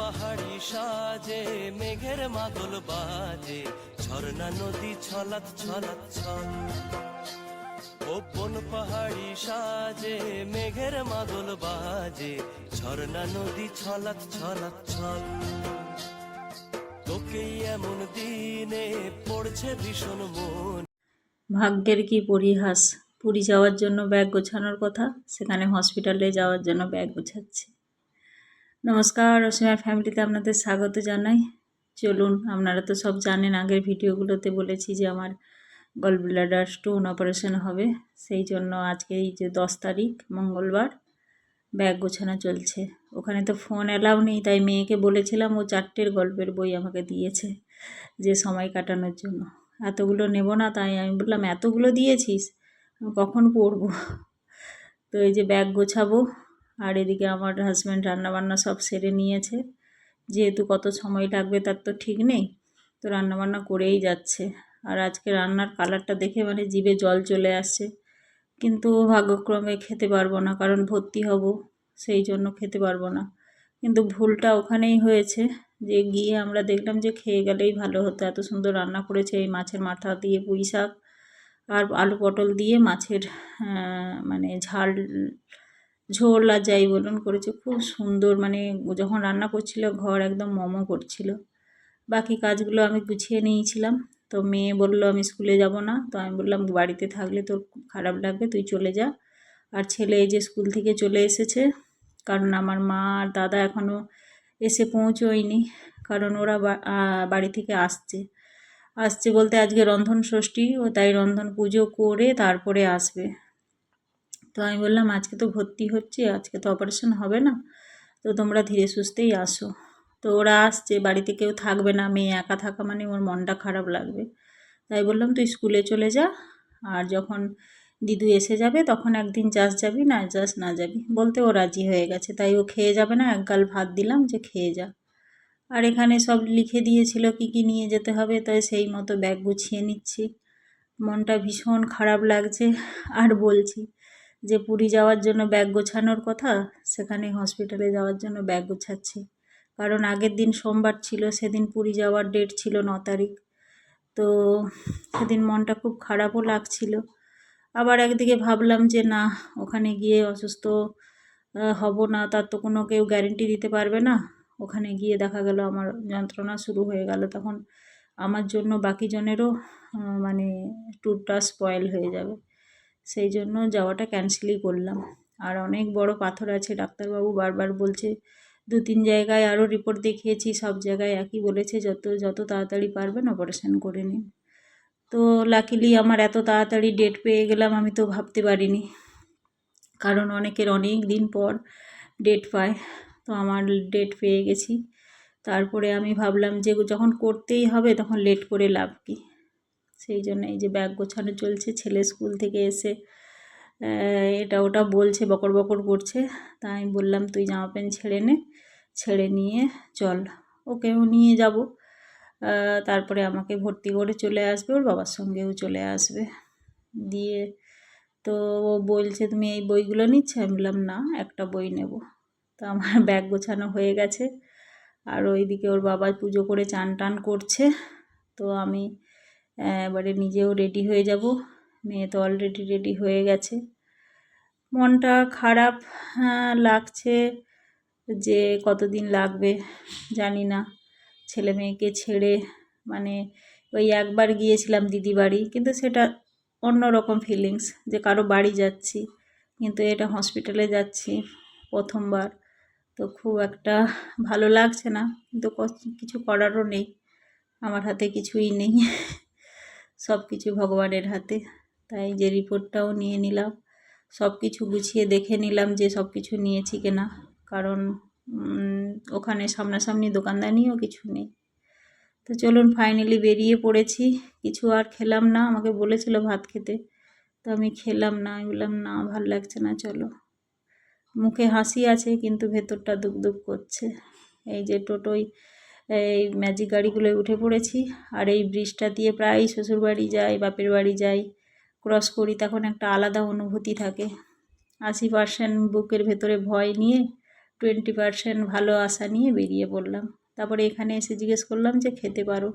পাহাড়ি সাজে মেঘের মাদল বাজে, ঝর্ণা নদী ছলাৎ ছলাৎ ছল। কোন পাহাড়ি সাজে মেঘের মাদল বাজে, ঝর্ণা নদী ছলাৎ ছলাৎ ছল। তোকেই এমন দিনে পড়ছে ভীষণ মন। ভাগ্যের কি পরিহাস, পুরী যাওয়ার জন্য ব্যাগ গোছানোর কথা, সেখানে হসপিটালে যাওয়ার জন্য ব্যাগ গোছাচ্ছি। নমস্কার, অসীমা ফ্যামিলিতে আপনাদের স্বাগত জানাই। চলুন, আপনারা তো সব জানেন, আগের ভিডিওগুলোতে বলেছি যে আমার গল ব্লাডার স্টোন অপারেশন হবে। সেই জন্য আজকে এই যে 10 তারিখ মঙ্গলবার ব্যাগ গোছানো চলছে। ওখানে তো ফোন অ্যালাউ নেই, তাই মেয়েকে বলেছিলাম, ও 4টের গল্পের বই আমাকে দিয়েছে যে সময় কাটানোর জন্য। এতগুলো নেব না, তাই আমি বললাম এতগুলো দিয়েছিস, আমি কখন পড়বো। তো এই যে ব্যাগ গোছাবো, আর এদিকে আমার হাজব্যান্ড রান্নাবান্না সব সেরে নিয়েছে। যেহেতু কত সময় লাগবে তার তো ঠিক নেই, তো রান্নাবান্না করেই যাচ্ছে। আর আজকে রান্নার কালারটা দেখে মানে জিভে জল চলে আসছে, কিন্তু ভাগ্যক্রমে খেতে পারবো না, কারণ ভর্তি হব, সেই জন্য খেতে পারবো না। কিন্তু ভুলটা ওখানেই হয়েছে যে গিয়ে আমরা দেখলাম যে খেয়ে গেলেই ভালো হতো, এত সুন্দর রান্না করেছে। এই মাছের মাথা দিয়ে পুঁই শাক আর আলু পটল দিয়ে মাছের মানে ঝোল আর যাই বলুন করেছে, খুব সুন্দর। মানে যখন রান্না করছিল ঘর একদম মমো করছিল। বাকি কাজগুলো আমি গুছিয়ে নিয়েছিলাম। তো মেয়ে বলল আমি স্কুলে যাব না, তো আমি বললাম বাড়িতে থাকলে তোর খারাপ লাগবে, তুই চলে যা। আর ছেলে এই যে স্কুল থেকে চলে এসেছে, কারণ আমার মা আর দাদা এখনও এসে পৌঁছোয়নি, কারণ ওরা বাড়ি থেকে আসছে বলতে আজকে রন্ধন ষষ্ঠী, ও তাই রন্ধন পুজো করে তারপরে আসবে। তো আমি বললাম আজকে তো ভর্তি হচ্ছে, আজকে তো অপারেশন হবে না, তো তোমরা ধীরে সুস্থেই আসো। তো ওরা আসছে, বাড়িতে কেউ থাকবে না, মেয়ে একা থাকা মানে ওর মনটা খারাপ লাগবে। তাই বললাম তুই স্কুলে চলে যা, আর যখন দিদু এসে যাবে তখন একদিন যাবি, না না যাবি, বলতে ও রাজি হয়ে গেছে। তাই ও খেয়ে যাবে না, এক গাল ভাত দিলাম যে খেয়ে যা। আর এখানে সব লিখে দিয়েছিল কি কি নিয়ে যেতে হবে, তাই সেই মতো ব্যাগ গুছিয়ে নিচ্ছি। মনটা ভীষণ খারাপ লাগছে। আর বলছি যে পুরী যাওয়ার জন্য ব্যাগ গোছানোর কথা, সেখানে হসপিটালে যাওয়ার জন্য ব্যাগ গোছাচ্ছি। কারণ আগের দিন সোমবার ছিল, সেদিন পুরী যাওয়ার ডেট ছিল 9 তারিখ। তো সেদিন মনটা খুব খারাপও লাগছিল। আবার একদিকে ভাবলাম যে না, ওখানে গিয়ে অসুস্থ হব না তার তো কোনো কেউ গ্যারেন্টি দিতে পারবে না। ওখানে গিয়ে দেখা গেল আমার যন্ত্রণা শুরু হয়ে গেল, তখন আমার জন্য বাকি জনেরও মানে ট্যুরটা স্পয়েল হয়ে যাবে। সেই জন্য যাওয়াটা ক্যান্সেলই করলাম। আর অনেক বড় পাথর আছে, ডাক্তারবাবু বারবার বলছে, 2-3 জায়গায় আরও রিপোর্ট দেখিয়েছি, সব জায়গায় একই বলেছে, যত তাড়াতাড়ি পারবেন অপারেশন করে নিন। তো লাকিলি আমার এত তাড়াতাড়ি ডেট পেয়ে গেলাম, আমি তো ভাবতে পারিনি, কারণ অনেকের অনেক দিন পর ডেট পায়। তো আমার ডেট পেয়ে গেছি। তারপরে আমি ভাবলাম যে যখন করতেই হবে তখন লেট করে লাভ কি। সেই জন্য এই যে ব্যাগ গোছানো চলছে। ছেলে স্কুল থেকে এসে এটা ওটা বলছে, বকর বকর করছে। তাই আমি বললাম তুই জামা প্যান্ট ছেড়ে নে, ছেড়ে নিয়ে চল, ওকেও নিয়ে যাব। তারপরে আমাকে ভর্তি করে চলে আসবে, ওর বাবার সঙ্গেও চলে আসবে। দিয়ে তো ও বলছে তুমি এই বইগুলো নিচ্ছ, আমি বললাম না, একটা বই নেব। তো আমার ব্যাগ গোছানো হয়ে গেছে। আর ওইদিকে ওর বাবা পুজো করে চান টান করছে। তো আমি এবারে নিজেও রেডি হয়ে যাব। মেয়ে তো অলরেডি রেডি হয়ে গেছে। মনটা খারাপ লাগছে যে কতদিন লাগবে জানি না ছেলে মেয়েকে ছেড়ে। মানে ওই একবার গিয়েছিলাম দিদি বাড়ি, কিন্তু সেটা অন্যরকম ফিলিংস, যে কারো বাড়ি যাচ্ছি, কিন্তু এটা হসপিটালে যাচ্ছি প্রথমবার। তো খুব একটা ভালো লাগছে না, কিন্তু কিছু করারও নেই, আমার হাতে কিছুই নেই, সব কিছু ভগবানের হাতে। তাই যে রিপোর্টটাও নিয়ে নিলাম, সব কিছু গুছিয়ে দেখে নিলাম যে সব কিছু নিয়েছি কিনা, কারণ ওখানে সামনাসামনি দোকানদানিও কিছু নেই। তো চলুন, ফাইনালি বেরিয়ে পড়েছি। কিছু আর খেলাম না, আমাকে বলেছিল ভাত খেতে, তো আমি খেলাম না। আমি বললাম না, ভালো লাগছে না, চলো। মুখে হাসি আছে কিন্তু ভেতরটা দুক দুক করছে। এই যে টোটোয় এই ম্যাজিক গাড়িগুলোয় উঠে পড়েছি। আর এই ব্রিজটা দিয়ে প্রায় শ্বশুরবাড়ি যাই, বাপের বাড়ি যাই, ক্রস করি, তখন একটা আলাদা অনুভূতি থাকে। 80% বুকের ভেতরে ভয় নিয়ে 20% ভালো আশা নিয়ে বেরিয়ে পড়লাম। তারপরে এখানে এসে জিজ্ঞেস করলাম যে খেতে পারো,